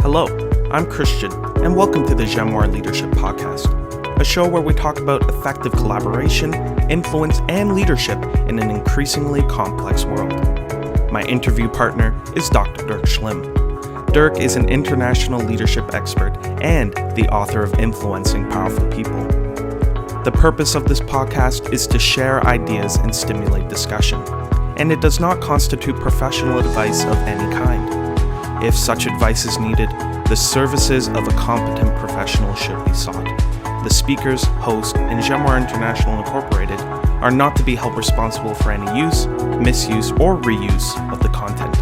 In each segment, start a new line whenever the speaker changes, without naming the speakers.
Hello, I'm Christian, and welcome to the Jamoir Leadership Podcast, a show where we talk about effective collaboration, influence, and leadership in an increasingly complex world. My interview partner is Dr. Dirk Schlimm. Dirk is an international leadership expert and the author of Influencing Powerful People. The purpose of this podcast is to share ideas and stimulate discussion, and it does not constitute professional advice of any kind. If such advice is needed, the services of a competent professional should be sought. The speakers, host, and Jamoir International Incorporated are not to be held responsible for any use, misuse, or reuse of the content.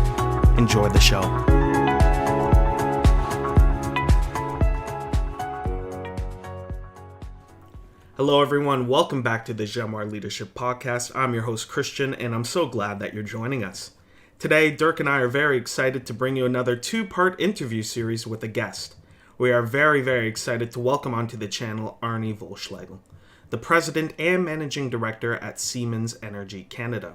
Enjoy the show. Hello everyone, welcome back to the Jamoir Leadership Podcast. I'm your host Christian, and I'm so glad that you're joining us. Today, Dirk and I are very excited to bring you another two-part interview series with a guest. We are very excited to welcome onto the channel Arne Wohlschlegel, the President and Managing Director at Siemens Energy Canada.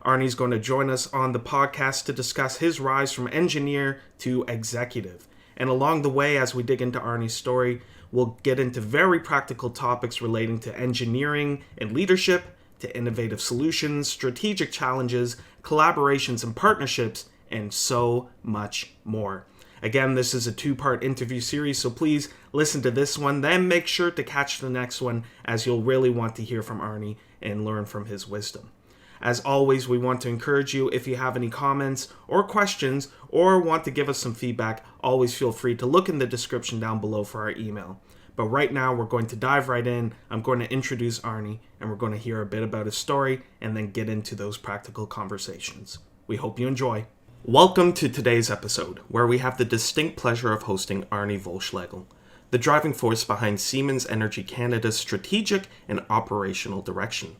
Arne is going to join us on the podcast to discuss his rise from engineer to executive. And along the way, as we dig into Arne's story, we'll get into very practical topics relating to engineering and leadership, to innovative solutions, strategic challenges, collaborations and partnerships, and so much more. Again, this is a two-part interview series, so please listen to this one, then make sure to catch the next one, as you'll really want to hear from Arne and learn from his wisdom. As always, we want to encourage you, if you have any comments or questions or want to give us some feedback, always feel free to look in the description down below for our email. But right now, we're going to dive right in. I'm going to introduce Arne, and we're going to hear a bit about his story and then get into those practical conversations. We hope you enjoy. Welcome to today's episode, where we have the distinct pleasure of hosting Arne Wohlschlegel, the driving force behind Siemens Energy Canada's strategic and operational direction.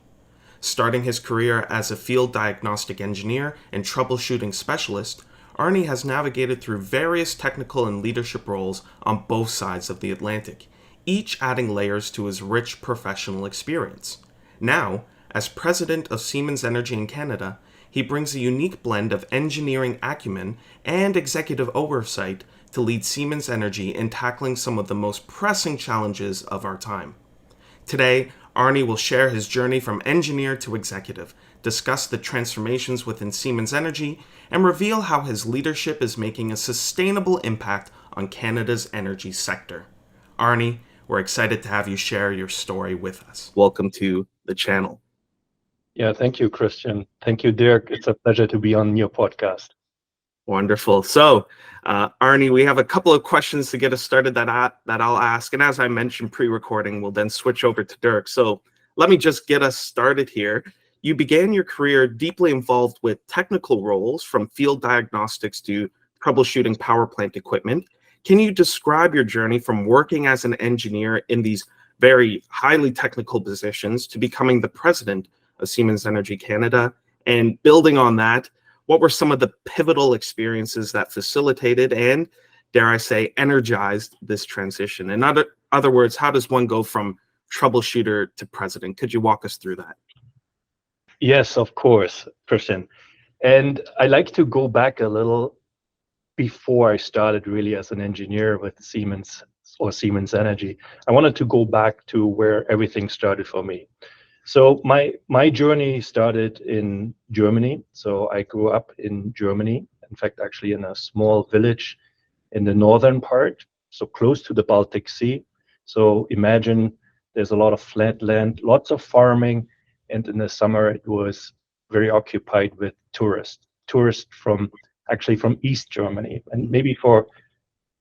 Starting his career as a field diagnostic engineer and troubleshooting specialist, Arne has navigated through various technical and leadership roles on both sides of the Atlantic, each adding layers to his rich professional experience. Now, as president of Siemens Energy in Canada, he brings a unique blend of engineering acumen and executive oversight to lead Siemens Energy in tackling some of the most pressing challenges of our time. Today, Arne will share his journey from engineer to executive, discuss the transformations within Siemens Energy, and reveal how his leadership is making a sustainable impact on Canada's energy sector. Arne, we're excited to have you share your story with us. Welcome to the channel.
Yeah, thank you, Christian. Thank you, Dirk. It's a pleasure to be on your podcast.
Wonderful. So, Arne, we have a couple of questions to get us started that I'll ask. And as I mentioned pre-recording, we'll then switch over to Dirk. So let me just get us started here. You began your career deeply involved with technical roles, from field diagnostics to troubleshooting power plant equipment. Can you describe your journey from working as an engineer in these very highly technical positions to becoming the president of Siemens Energy Canada? And building on that, what were some of the pivotal experiences that facilitated and, dare I say, energized this transition? In other words, how does one go from troubleshooter to president? Could you walk us through that?
Yes, of course, Christian. And I like to go back a little before I started really as an engineer with Siemens or Siemens Energy. I wanted to go back to where everything started for me. So my journey started in Germany. So I grew up in Germany, in fact, actually in a small village in the northern part, so close to the Baltic Sea. So imagine there's a lot of flat land, lots of farming, and in the summer it was very occupied with tourists from East Germany. And maybe for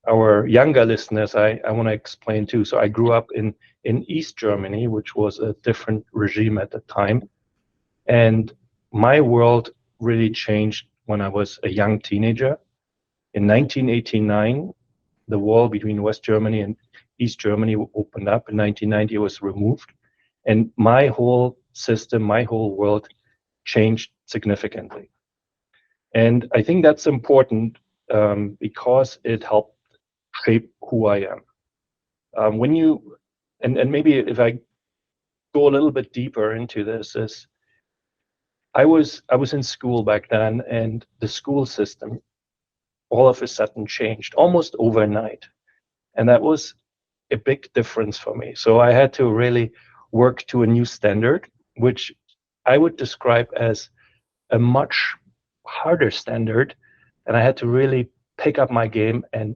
our younger listeners, I want to explain too. So I grew up in East Germany, which was a different regime at the time. And my world really changed when I was a young teenager. In 1989, the wall between West Germany and East Germany opened up. In 1990, it was removed. And my whole system, my whole world changed significantly. And I think that's important because it helped shape who I am. And maybe if I go a little bit deeper into this, is I was in school back then, and the school system all of a sudden changed almost overnight. And that was a big difference for me. So I had to really work to a new standard, which I would describe as a much harder standard. And I had to really pick up my game and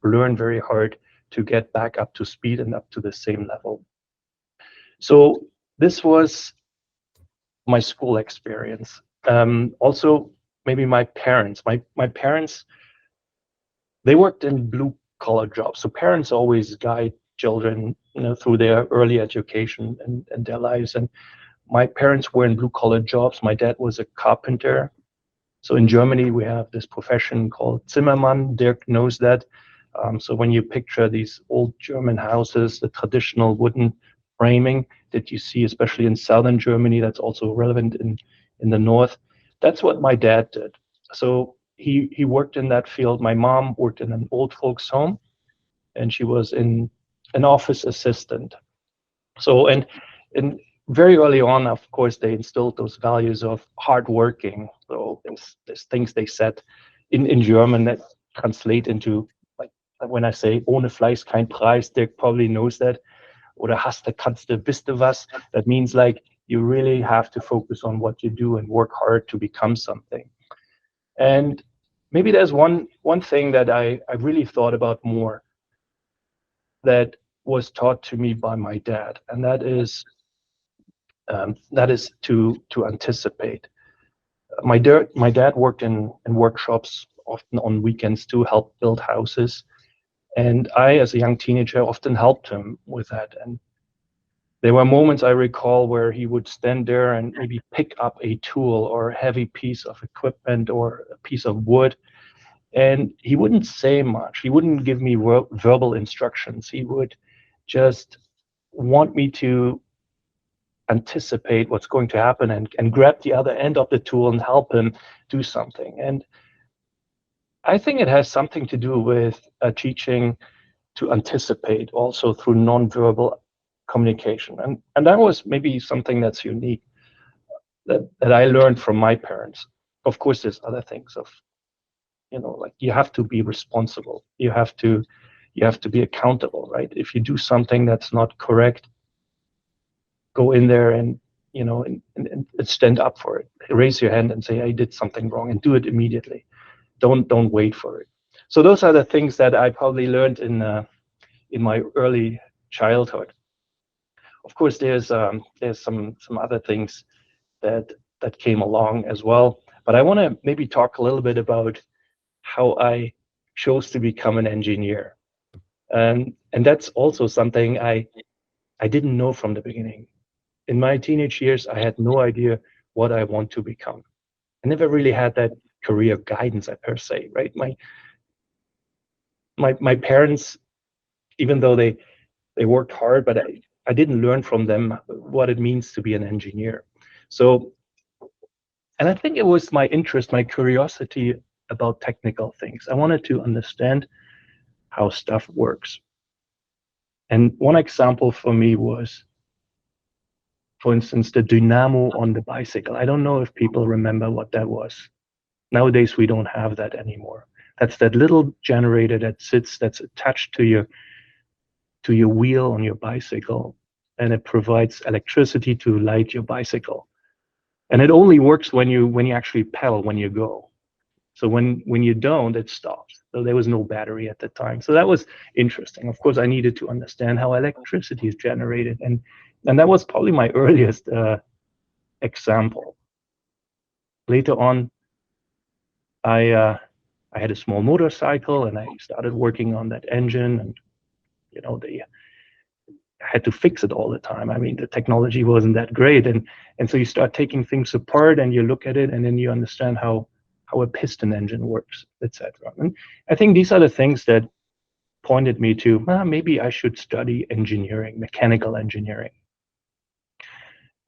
learn very hard to get back up to speed and up to the same level. So this was my school experience. Also, maybe my parents. My parents, they worked in blue collar jobs. So parents always guide children, through their early education and their lives. And my parents were in blue collar jobs. My dad was a carpenter. So in Germany, we have this profession called Zimmermann. Dirk knows that. So when you picture these old German houses, the traditional wooden framing that you see, especially in southern Germany, that's also relevant in the north. That's what my dad did. So he worked in that field. My mom worked in an old folks home, and she was in an office assistant. So and very early on, of course, they instilled those values of hard working. So there's things they said in German that translate into, like, when I say ohne Fleiß kein Preis, Dirk probably knows that. Oder hast du, kannst du, bist du was? That means, like, you really have to focus on what you do and work hard to become something. And maybe there's one thing that I really thought about more that was taught to me by my dad, and that is to anticipate. My dad worked in workshops, often on weekends, to help build houses, and I, as a young teenager, often helped him with that. And there were moments I recall where he would stand there and maybe pick up a tool or a heavy piece of equipment or a piece of wood, and he wouldn't say much. He wouldn't give me verbal instructions. He would just want me to anticipate what's going to happen and grab the other end of the tool and help him do something. And I think it has something to do with teaching to anticipate also through nonverbal communication. And that was maybe something that's unique that I learned from my parents. Of course, there's other things of, like, you have to be responsible. You have to be accountable, right? If you do something that's not correct, go in there and and stand up for it. Raise your hand and say, I did something wrong, and do it immediately. Don't wait for it. So those are the things that I probably learned in my early childhood. Of course, there's some other things that came along as well. But I want to maybe talk a little bit about how I chose to become an engineer. And that's also something I didn't know from the beginning. In my teenage years, I had no idea what I want to become. I never really had that career guidance, per se, right? My parents, even though they worked hard, but I didn't learn from them what it means to be an engineer. So, and I think it was my interest, my curiosity about technical things. I wanted to understand how stuff works. And one example for me was, for instance, the dynamo on the bicycle. I don't know if people remember what that was. Nowadays, we don't have that anymore. That's that little generator that's attached to your wheel on your bicycle, and it provides electricity to light your bicycle. And it only works when you actually pedal, when you go. So when you don't, it stops. So there was no battery at the time. So that was interesting. Of course, I needed to understand how electricity is generated, and that was probably my earliest example. Later on, I had a small motorcycle, and I started working on that engine, and I had to fix it all the time. I mean, the technology wasn't that great, and so you start taking things apart, and you look at it, and then you understand how a piston engine works, etc. And I think these are the things that pointed me to, maybe I should study engineering, mechanical engineering.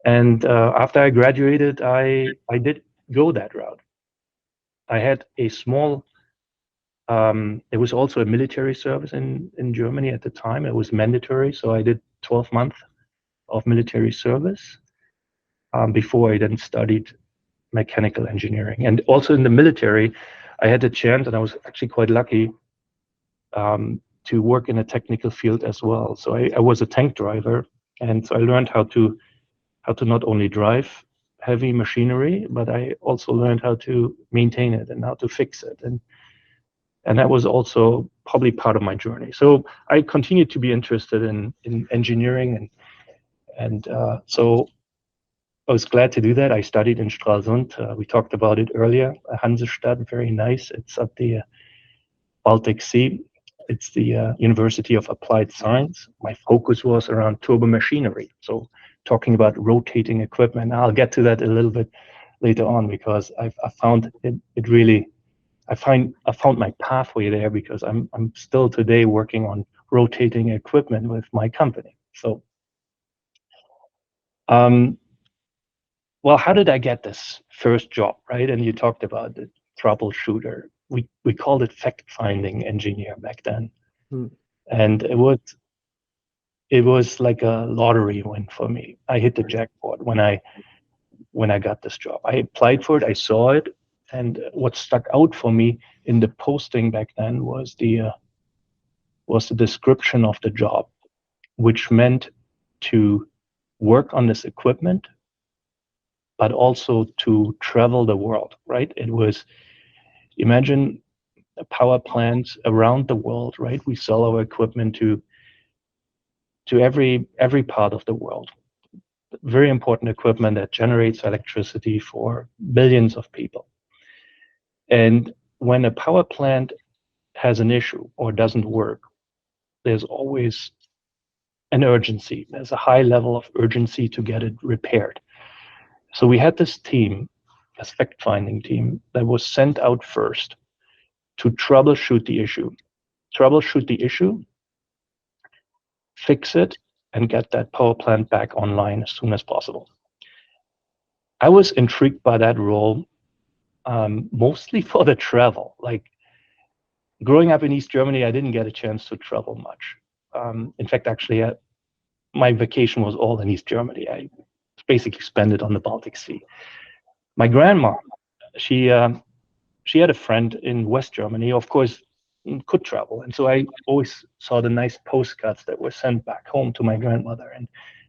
And after I graduated, I did go that route. I had a small, there was also a military service in Germany at the time. It was mandatory, so I did 12 months of military service before I then studied mechanical engineering. And also in the military, I had a chance, and I was actually quite lucky to work in a technical field as well. So I was a tank driver, and so I learned how to not only drive heavy machinery, but I also learned how to maintain it and how to fix it. And that was also probably part of my journey. So I continued to be interested in engineering, and so I was glad to do that. I studied in Stralsund. We talked about it earlier. Hansestadt, very nice. It's at the Baltic Sea. It's the University of Applied Science. My focus was around turbo machinery. So talking about rotating equipment. I'll get to that a little bit later on, because I found it really, I found my pathway there, because I'm still today working on rotating equipment with my company. So, well, how did I get this first job, right? And you talked about the troubleshooter. We called it fact-finding engineer back then, and it was like a lottery win for me. I hit the jackpot when I got this job. I applied for it, I saw it, and what stuck out for me in the posting back then was the description of the job, which meant to work on this equipment, but also to travel the world, right? It was, imagine power plants around the world, right? We sell our equipment to every part of the world. Very important equipment that generates electricity for billions of people. And when a power plant has an issue or doesn't work, there's always an urgency. There's a high level of urgency to get it repaired. So we had this team, a fact-finding team, that was sent out first to troubleshoot the issue. Fix it, and get that power plant back online as soon as possible. I was intrigued by that role, mostly for the travel. Like, growing up in East Germany, I didn't get a chance to travel much. In fact, actually, my vacation was all in East Germany. I basically spent it on the Baltic Sea. My grandma, she had a friend in West Germany, of course, could travel. And so I always saw the nice postcards that were sent back home to my grandmother. And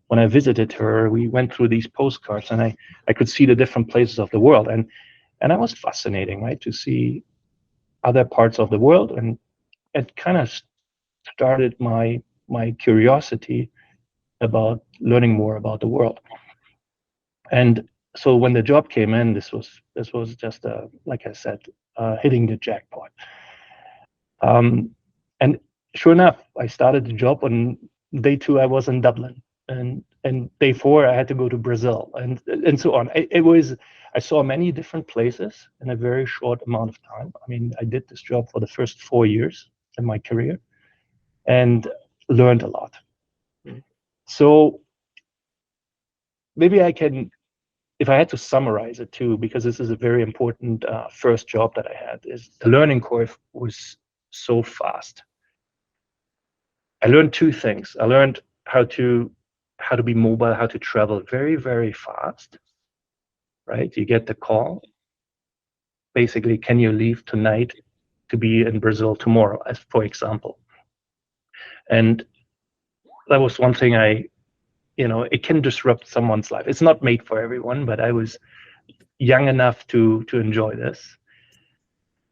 when I visited her, we went through these postcards, and I could see the different places of the world. And that was fascinating, right? To see other parts of the world. And it kind of started my curiosity about learning more about the world. And so when the job came in, this was just like I said, hitting the jackpot. And sure enough, I started the job on day 2. I was in Dublin, and day 4 I had to go to Brazil, and so on. I saw many different places in a very short amount of time. I mean, I did this job for the first 4 years in my career, and learned a lot. So maybe I can, if I had to summarize it too, because this is a very important first job that I had, is the learning curve was so fast. I learned 2 things. I learned how to be mobile, how to travel very, very fast, right? You get the call. Basically, can you leave tonight to be in Brazil tomorrow, as for example? And that was one thing it can disrupt someone's life. It's not made for everyone, but I was young enough to enjoy this.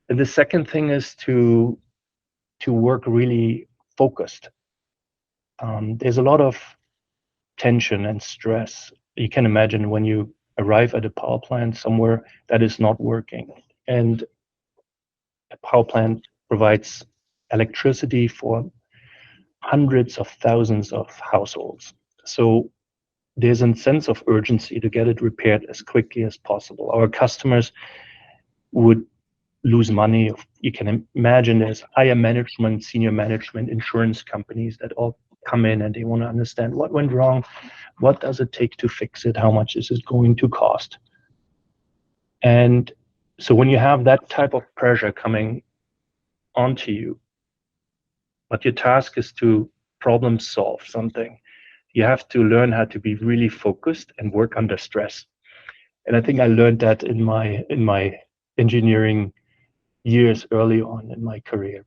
And the second thing is to work really focused. There's a lot of tension and stress. You can imagine when you arrive at a power plant somewhere that is not working, and a power plant provides electricity for hundreds of thousands of households. So there's a sense of urgency to get it repaired as quickly as possible. Our customers would lose money. You can imagine there's higher management, senior management, insurance companies that all come in, and they want to understand what went wrong, what does it take to fix it, how much is it going to cost. And so when you have that type of pressure coming onto you, but your task is to problem solve something, you have to learn how to be really focused and work under stress. And I think I learned that in my engineering years early on in my career.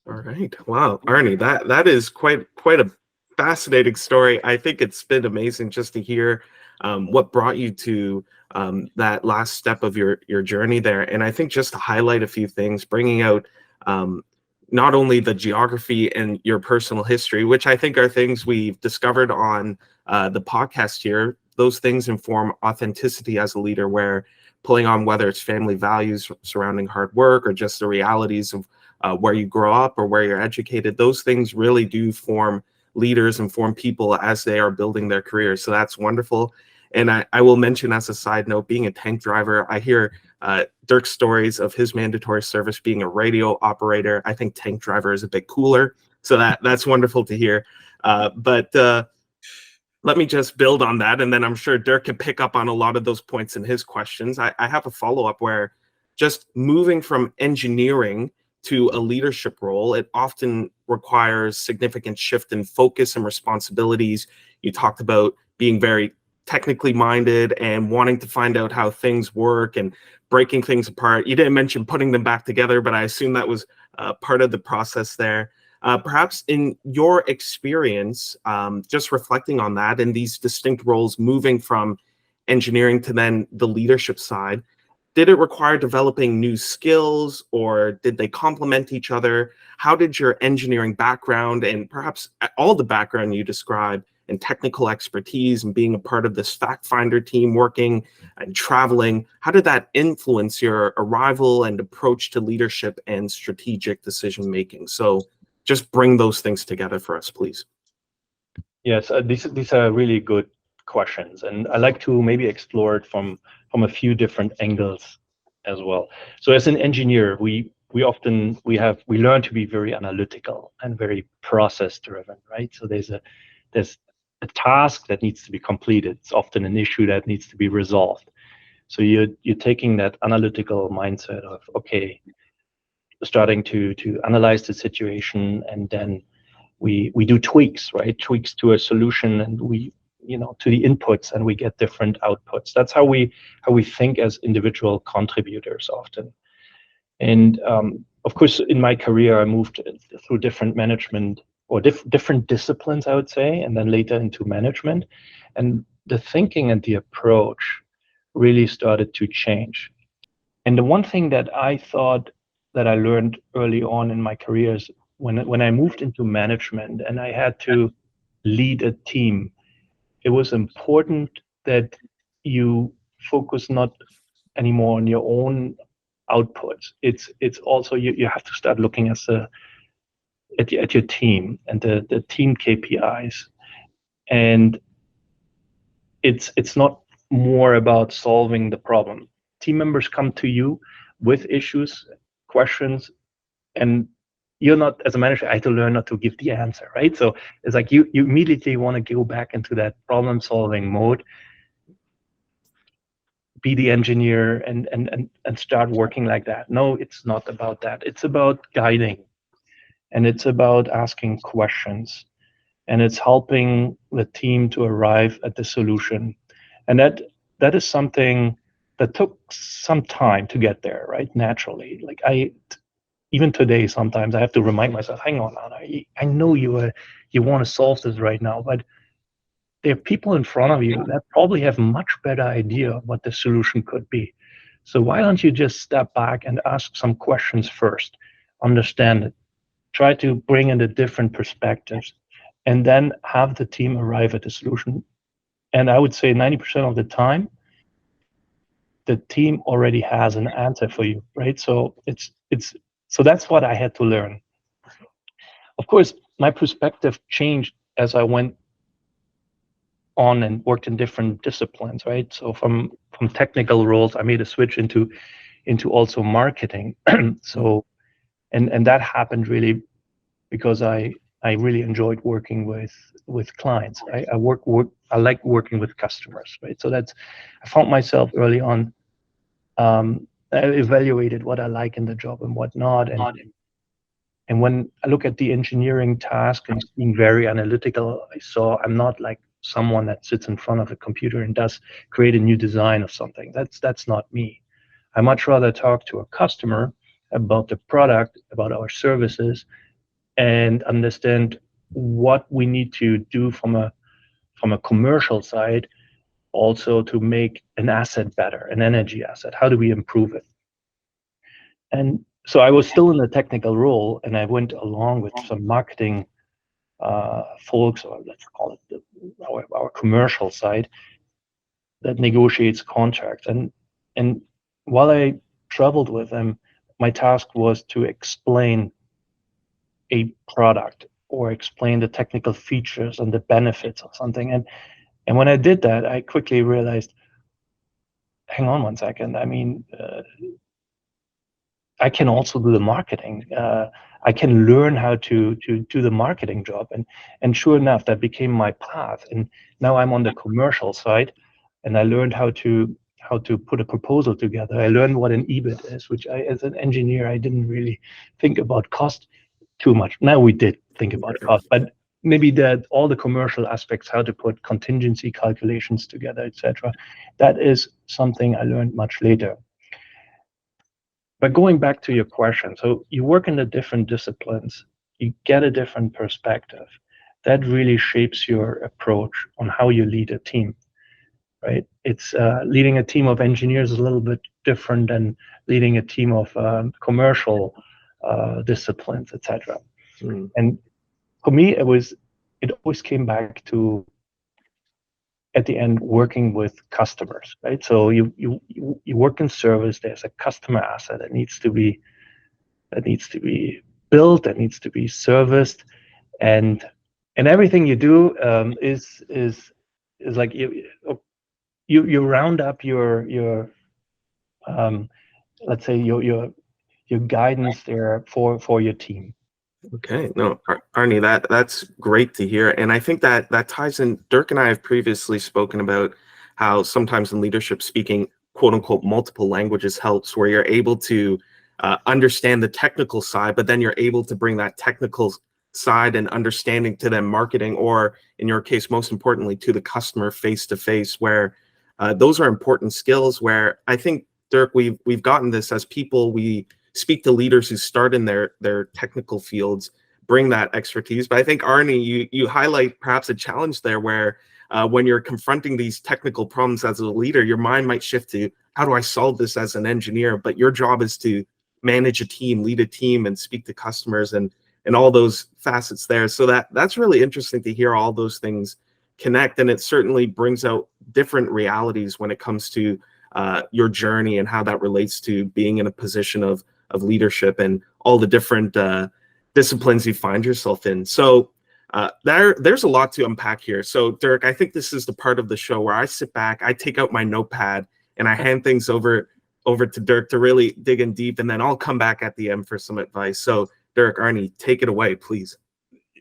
All right. Wow, Arnie, that is quite a fascinating story. I think it's been amazing just to hear what brought you to that last step of your journey there. And I think just to highlight a few things, bringing out um, not only the geography and your personal history, which I think are things we've discovered on the podcast here. Those things inform authenticity as a leader, where pulling on whether it's family values surrounding hard work or just the realities of where you grow up or where you're educated, those things really do form leaders and form people as they are building their careers. So that's wonderful. And I will mention as a side note, being a tank driver, I hear Dirk's stories of his mandatory service being a radio operator. I think tank driver is a bit cooler. So that's wonderful to hear. But let me just build on that, and then I'm sure Dirk can pick up on a lot of those points in his questions. I have a follow-up where just moving from engineering to a leadership role, it often requires significant shift in focus and responsibilities. You talked about being very technically minded and wanting to find out how things work and breaking things apart. You didn't mention putting them back together, but I assume that was part of the process there. Perhaps in your experience, just reflecting on that and these distinct roles, moving from engineering to then the leadership side, did it require developing new skills or did they complement each other? How did your engineering background and perhaps all the background you described and technical expertise and being a part of this fact finder team working and traveling, how did that influence your arrival and approach to leadership and strategic decision making? So just bring those things together for us, please.
Yes, these are really good questions, and I like to maybe explore it from a few different angles as well. So as an engineer, we often we learn to be very analytical and very process driven, right? So there's a task that needs to be completed. It's often an issue that needs to be resolved. So you're taking that analytical mindset of, okay, starting to analyze the situation, and then we do tweaks, right? Tweaks to a solution, and we, to the inputs, and we get different outputs. That's how we think as individual contributors often. And of course, in my career, I moved through different management or different disciplines, I would say, and then later into management. And the thinking and the approach really started to change. And the one thing that I thought that I learned early on in my career is when I moved into management and I had to lead a team, it was important that you focus not anymore on your own outputs. It's also you have to start looking at your team and the team KPIs. And it's not more about solving the problem. Team members come to you with issues, questions, and you're not, as a manager, I had to learn not to give the answer, right? So it's like you immediately want to go back into that problem solving mode, be the engineer, and start working like that. No, it's not about that. It's about guiding, and it's about asking questions, and it's helping the team to arrive at the solution. And that is something that took some time to get there, right? Naturally. Like even today, sometimes I have to remind myself, hang on, Anna, I know you want to solve this right now, but there are people in front of you that probably have much better idea of what the solution could be. So why don't you just step back and ask some questions first, understand it, try to bring in the different perspectives, and then have the team arrive at the solution. And I would say 90% of the time, the team already has an answer for you, right? So so that's what I had to learn. Of course, my perspective changed as I went on and worked in different disciplines, right? So from technical roles, I made a switch into also marketing. So and that happened really because I really enjoyed working with clients. I like working with customers, right? So I found myself early on. I evaluated what I like in the job and what not, and when I look at the engineering task and being very analytical, I saw I'm not like someone that sits in front of a computer and does create a new design of something. That's not me. I much rather talk to a customer about the product, about our services, and understand what we need to do from a commercial side, also to make an asset better, an energy asset. How do we improve it? And so I was still in the technical role, and I went along with some marketing folks, or let's call it our commercial side that negotiates contracts. And while I traveled with them, my task was to explain a product or explain the technical features and the benefits of something. And when I did that, I quickly realized, hang on one second. I mean, I can also do the marketing. I can learn how to do the marketing job. And sure enough, that became my path. And now I'm on the commercial side, and I learned how to put a proposal together. I learned what an EBIT is, which as an engineer, I didn't really think about cost too much. Now we did think about cost, but maybe all the commercial aspects, how to put contingency calculations together, etc. That is something I learned much later. But going back to your question, so you work in the different disciplines, you get a different perspective. That really shapes your approach on how you lead a team, right? It's leading a team of engineers is a little bit different than leading a team of commercial disciplines, etc. And for me, it always came back to, at the end, working with customers, right? So you work in service. There's a customer asset that needs to be built, that needs to be serviced, and everything you do is like you round up your let's say your guidance there for your team.
Okay, no, Arne, that's great to hear, and I think that ties in. Dirk and I have previously spoken about how sometimes in leadership, speaking quote unquote multiple languages helps, where you're able to understand the technical side, but then you're able to bring that technical side and understanding to them marketing, or in your case, most importantly, to the customer face to face, where those are important skills. Where I think, Dirk, we've gotten this as people. We speak to leaders who start in their technical fields, bring that expertise. But I think, Arne, you highlight perhaps a challenge there where when you're confronting these technical problems as a leader, your mind might shift to, how do I solve this as an engineer? But your job is to manage a team, lead a team, and speak to customers and all those facets there. So that's really interesting to hear all those things connect. And it certainly brings out different realities when it comes to your journey and how that relates to being in a position of leadership and all the different disciplines you find yourself in. So there's a lot to unpack here. So Dirk, I think this is the part of the show where I sit back, I take out my notepad, and I hand things over to Dirk to really dig in deep, and then I'll come back at the end for some advice. So Dirk, Arne, take it away, please.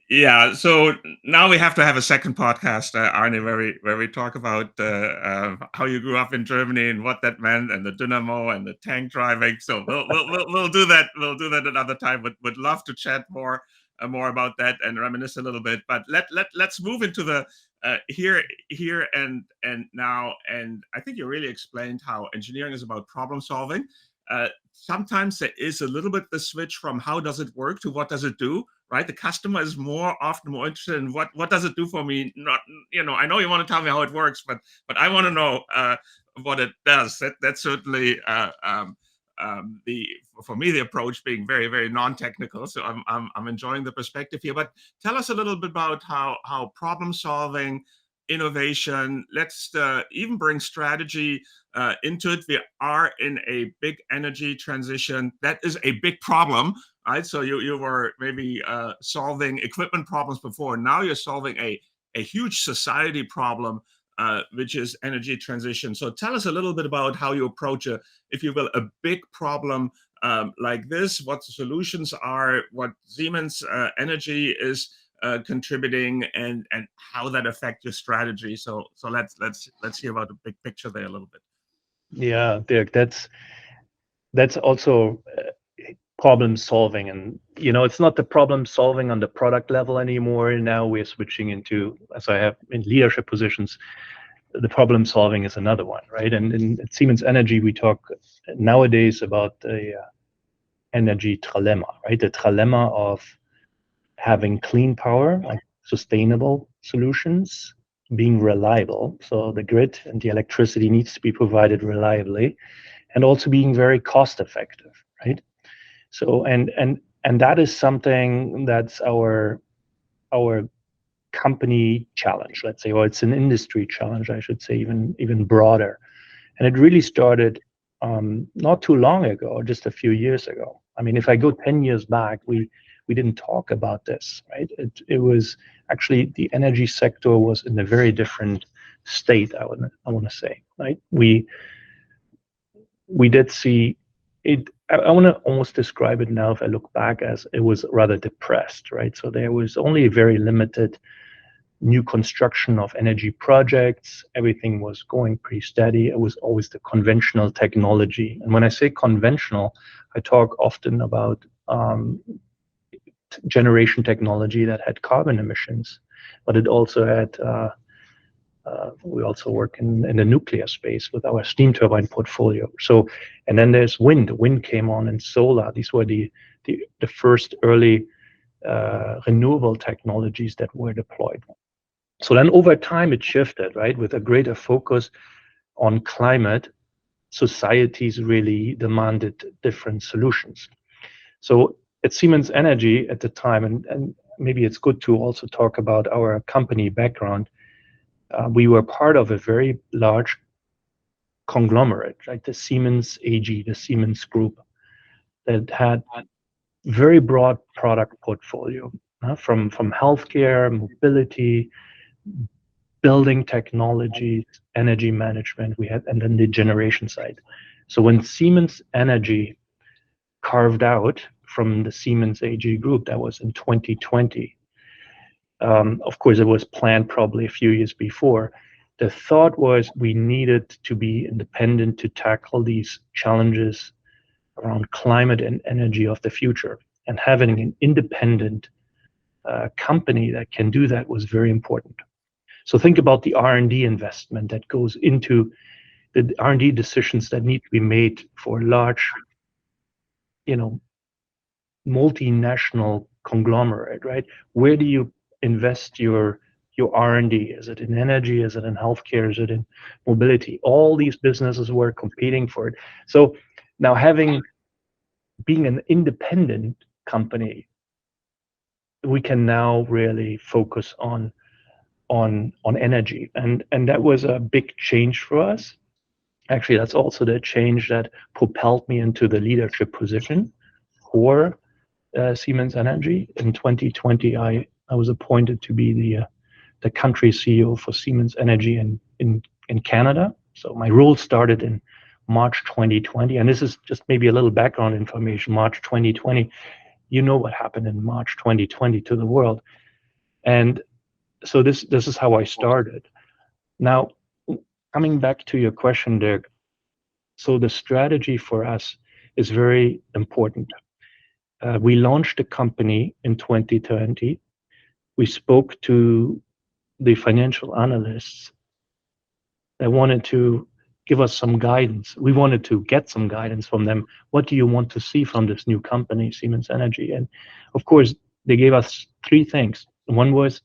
Yeah, so now we have to have a second podcast, Arne, where we talk about how you grew up in Germany and what that meant, and the dynamo and the tank driving. So we'll do that. We'll do that another time. Would love to chat more about that and reminisce a little bit. But let's move into the here and now. And I think you really explained how engineering is about problem solving. Sometimes there is a little bit the switch from how does it work to what does it do, right? The customer is often more interested in what does it do for me? Not, I know you want to tell me how it works, but I want to know what it does. That's certainly for me the approach being very, very non-technical. So I'm enjoying the perspective here. But tell us a little bit about how problem solving, innovation, let's even bring strategy into it. We are in a big energy transition. That is a big problem, right? So you were maybe solving equipment problems before. Now you're solving a huge society problem, which is energy transition. So tell us a little bit about how you approach if you will, a big problem like this, what the solutions are, what Siemens Energy is contributing, and how that affect your strategy. So let's hear about the big picture there a little bit.
Yeah, Dirk, that's also problem solving, and it's not the problem solving on the product level anymore. Now we're switching into, as I have in leadership positions, the problem solving is another one, right? And at Siemens Energy, we talk nowadays about the energy trilemma, right? The trilemma of having clean power, like sustainable solutions, being reliable. So the grid and the electricity needs to be provided reliably, and also being very cost effective, right? So and that is something that's our company challenge, let's say, or it's an industry challenge, I should say, even broader. And it really started not too long ago, just a few years ago. I mean, if I go 10 years back, we didn't talk about this, right? It was actually, the energy sector was in a very different state, I want to say, right? We did see it. I want to almost describe it now, if I look back, as it was rather depressed, right? So there was only a very limited new construction of energy projects. Everything was going pretty steady. It was always the conventional technology. And when I say conventional, I talk often about generation technology that had carbon emissions, but it also had, we also work in the nuclear space with our steam turbine portfolio. So, and then there's wind. Wind came on, and solar. These were the first early renewable technologies that were deployed. So then over time it shifted, right? With a greater focus on climate, societies really demanded different solutions. So at Siemens Energy at the time, and maybe it's good to also talk about our company background, we were part of a very large conglomerate, right? The Siemens AG, the Siemens Group, that had very broad product portfolio, from healthcare, mobility, building technologies, energy management, we had, and then the generation side. So when Siemens Energy carved out from the Siemens AG group, that was in 2020. Of course, it was planned probably a few years before. The thought was we needed to be independent to tackle these challenges around climate and energy of the future. And having an independent company that can do that was very important. So think about the R&D investment that goes into the R&D decisions that need to be made for large, multinational conglomerate, right? Where do you invest your R&D? Is it in energy? Is it in healthcare? Is it in mobility? All these businesses were competing for it. So now being an independent company, we can now really focus on energy, and that was a big change for us. Actually, that's also the change that propelled me into the leadership position for Siemens Energy. In 2020, I was appointed to be the country CEO for Siemens Energy in Canada. So my role started in March 2020, and this is just maybe a little background information. March 2020, you know what happened in March 2020 to the world, and so this is how I started. Now, coming back to your question, Dirk, so the strategy for us is very important. We launched the company in 2020. We spoke to the financial analysts that wanted to give us some guidance. We wanted to get some guidance from them. What do you want to see from this new company, Siemens Energy? And of course, they gave us three things. One was,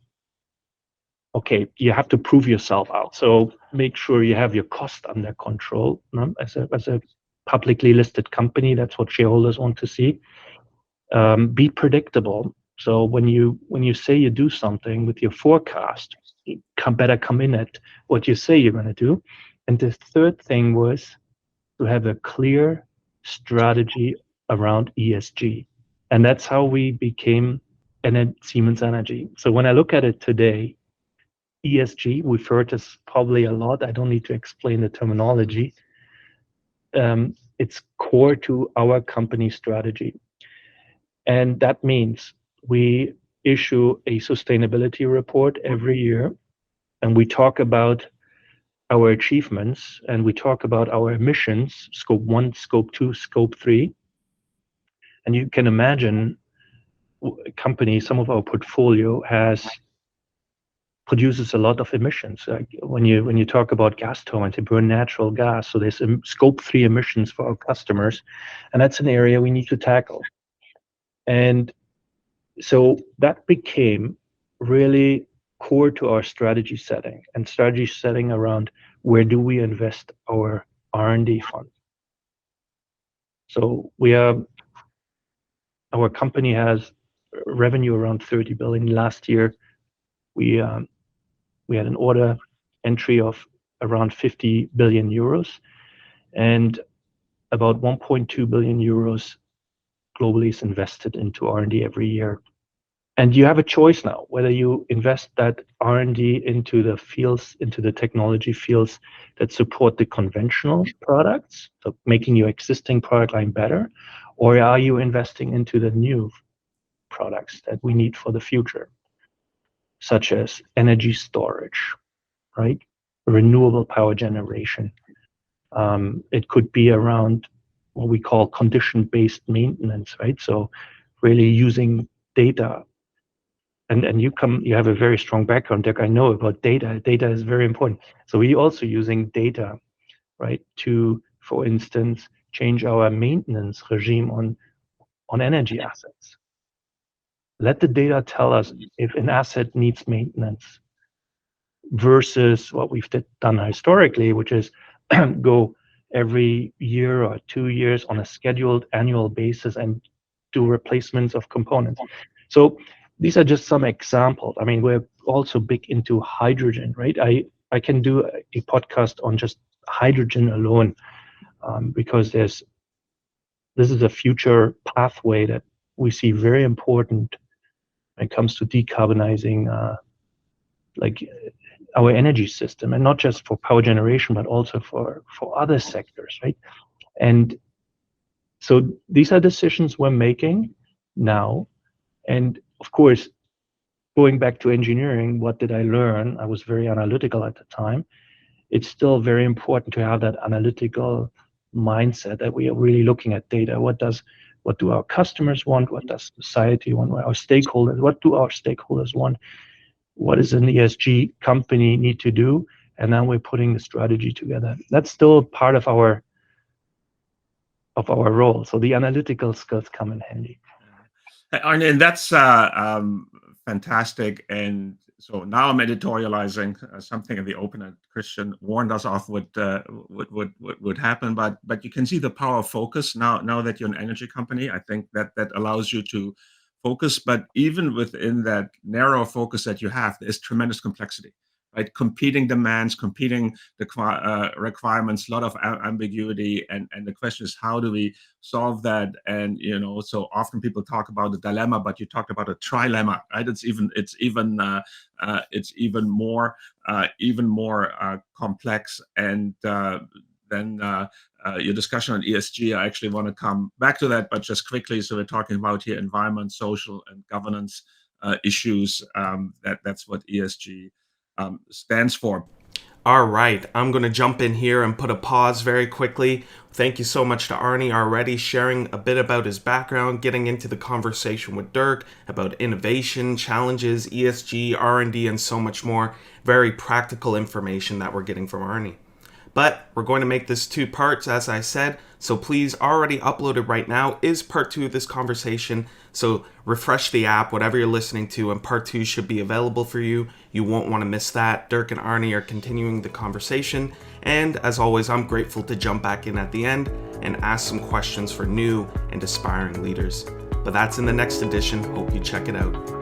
okay, you have to prove yourself out. So make sure you have your cost under control. As a publicly listed company, that's what shareholders want to see. Be predictable. So when you say you do something with your forecast, you better come in at what you say you're going to do. And the third thing was to have a clear strategy around ESG. And that's how we became Siemens Energy. So when I look at it today, ESG, we've heard this probably a lot. I don't need to explain the terminology. It's core to our company strategy. And that means we issue a sustainability report every year, and we talk about our achievements, and we talk about our emissions, scope 1, scope 2, scope 3. And you can imagine a company, some of our portfolio has produces a lot of emissions. When you talk about gas turbines, they burn natural gas, so there's scope 3 emissions for our customers, and that's an area we need to tackle. And so that became really core to our strategy setting around where do we invest our R&D funds. So our company has revenue around 30 billion. Last year, we had an order entry of around 50 billion euros, and about 1.2 billion euros globally is invested into R&D every year. And you have a choice now whether you invest that R&D into the fields, into the technology fields that support the conventional products, so making your existing product line better, or are you investing into the new products that we need for the future, such as energy storage, right? Renewable power generation. It could be around what we call condition-based maintenance, right? So really using data. And you have a very strong background, Dirk. I know about data. Data is very important. So we're also using data, right, to, for instance, change our maintenance regime on energy assets. Let the data tell us if an asset needs maintenance versus what we've done historically, which is go every year or 2 years on a scheduled annual basis and do replacements of components. So these are just some examples. I mean, we're also big into hydrogen, right? I can do a podcast on just hydrogen alone, because this is a future pathway that we see very important when it comes to decarbonizing like our energy system, and not just for power generation, but also for other sectors, right? And so these are decisions we're making now. And of course, going back to engineering, what did I learn? I was very analytical at the time. It's still very important to have that analytical mindset that we are really looking at data. What do our customers want? What does society want? What do our stakeholders want? What does an ESG company need to do? And then we're putting the strategy together. That's still part of our role. So the analytical skills come in handy.
Arne, and that's fantastic. And so now I'm editorializing something in the open that Christian warned us off would happen. But you can see the power of focus now that you're an energy company. I think that allows you to focus. But even within that narrow focus that you have, there's tremendous complexity. Right, competing demands, competing requirements, a lot of ambiguity, and the question is, how do we solve that? And so often people talk about the dilemma, but you talked about a trilemma, right? It's even more complex. And then your discussion on ESG, I actually want to come back to that, but just quickly. So we're talking about here environment, social, and governance issues. That's what ESG stands for.
All right, I'm going to jump in here and put a pause very quickly. Thank you so much to Arne already sharing a bit about his background, getting into the conversation with Dirk about innovation, challenges, ESG, R&D, and so much more. Very practical information that we're getting from Arne. But we're going to make this 2 parts, as I said, so please, already uploaded right now is part 2 of this conversation. So refresh the app, whatever you're listening to, and part 2 should be available for you. You won't want to miss that. Dirk and Arne are continuing the conversation. And as always, I'm grateful to jump back in at the end and ask some questions for new and aspiring leaders. But that's in the next edition. Hope you check it out.